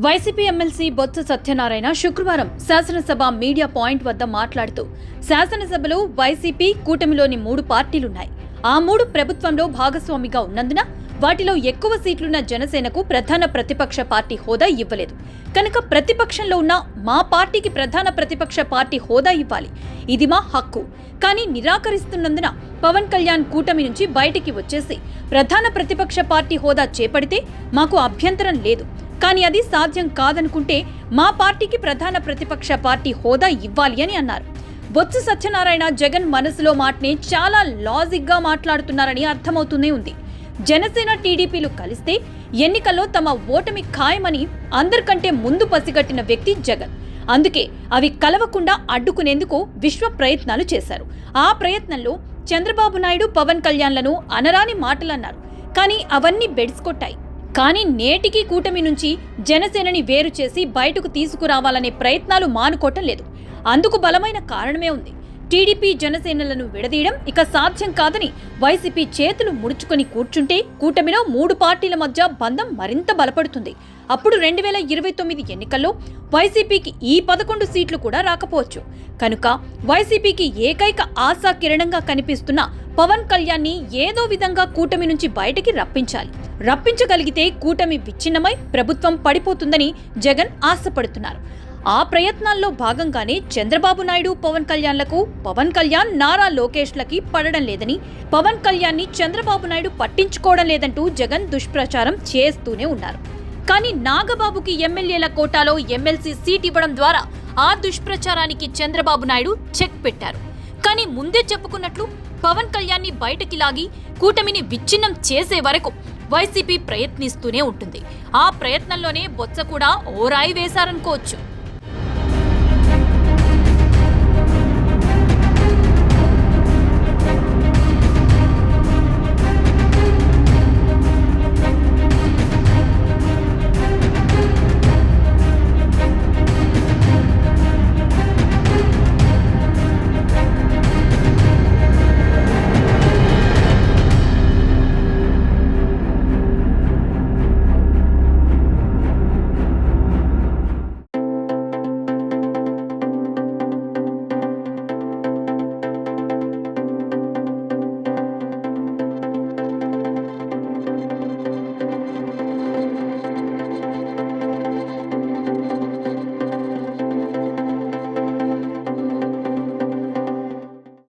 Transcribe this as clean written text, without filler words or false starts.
YCP MLC Botsa Satyanarayana శుక్రవారం శాసనసభ media point వద్ద మాట్లాడుతూ శాసనసభలో వైసీపీ కూటమిలోని 3 పార్టీలున్నాయి. ఆ 3 ప్రభుత్వంలో భాగస్వామిగా ఉన్నందున వాటిలో ఎక్కువ సీట్లున్న జనసేనకు ప్రధాన ప్రతిపక్ష పార్టీ హోదా ఇవ్వలేదు. కనుక ప్రతిపక్షంలో ఉన్న మా పార్టీకి ప్రధాన ప్రతిపక్ష పార్టీ హోదా ఇవ్వాలి. ఇది మా హక్కు. కానీ నిరాకరిస్తున్నందున పవన్ కళ్యాణ్ కూటమి నుంచి బయటికి వచ్చేసి ప్రధాన ప్రతిపక్ష పార్టీ హోదా చేపడితే మాకు అభ్యంతరం లేదు. కానీ అది సాధ్యం కాదనుకుంటే మా పార్టీకి ప్రధాన ప్రతిపక్ష పార్టీ హోదా ఇవ్వాలి అని అన్నారు. బొత్స సత్యనారాయణ జగన్ మనసులో మాటనే చాలా లాజిక్గా మాట్లాడుతున్నారని అర్థమవుతూనే ఉంది. జనసేన టీడీపీలు కలిస్తే ఎన్నికల్లో తమ ఓటమి ఖాయమని అందరికంటే ముందు పసిగట్టిన వ్యక్తి జగన్. అందుకే అవి కలవకుండా అడ్డుకునేందుకు విశ్వ ప్రయత్నాలు చేశారు. ఆ ప్రయత్నంలో చంద్రబాబు నాయుడు పవన్ కళ్యాణ్లను అనరాని మాటలన్నారు. కానీ అవన్నీ బెడిసికొట్టాయి. కానీ నేటికి కూటమి నుంచి జనసేనని వేరు చేసి బయటకు తీసుకురావాలనే ప్రయత్నాలు మానుకోవటం లేదు. అందుకు బలమైన కారణమే ఉంది. టీడీపీ జనసేనలను విడదీయడం ఇక సాధ్యం కాదని వైసీపీ చేతులు ముడుచుకొని కూర్చుంటే కూటమిలో 3 పార్టీల మధ్య బంధం మరింత బలపడుతుంది. అప్పుడు 2029 ఎన్నికల్లో వైసీపీకి ఈ 11 సీట్లు కూడా రాకపోవచ్చు. కనుక వైసీపీకి ఏకైక ఆశా కిరణంగా కనిపిస్తున్న పవన్ కళ్యాణ్ని ఏదో విధంగా కూటమి నుంచి బయటికి రప్పించగలిగితే కూటమి విచ్ఛిన్నమై ప్రభుత్వం పడిపోతుందని జగన్ ఆశపడుతున్నారు. ఆ ప్రయత్నాల్లో భాగంగానే చంద్రబాబు నాయుడు పవన్ కళ్యాణ్లకు, పవన్ కళ్యాణ్ నారా లోకేష్లకి పడడం లేదని, పవన్ కళ్యాణ్ని చంద్రబాబు నాయుడు పట్టించుకోవడం లేదంటూ జగన్ దుష్ప్రచారం చేస్తూనే ఉన్నారు. కానీ నాగబాబుకి ఎమ్మెల్యేల కోటాలో ఎమ్మెల్సీ సీట్ ఇవ్వడం ద్వారా ఆ దుష్ప్రచారానికి చంద్రబాబు నాయుడు చెక్ పెట్టారు. కానీ ముందే చెప్పుకున్నట్లు పవన్ కళ్యాణ్ని బయటకి లాగి కూటమిని విచ్ఛిన్నం చేసే వరకు వైసీపీ ప్రయత్నిస్తూనే ఉంటుంది. ఆ ప్రయత్నంలోనే బొత్స కూడా ఓ రాయి వేశారనుకోవచ్చు.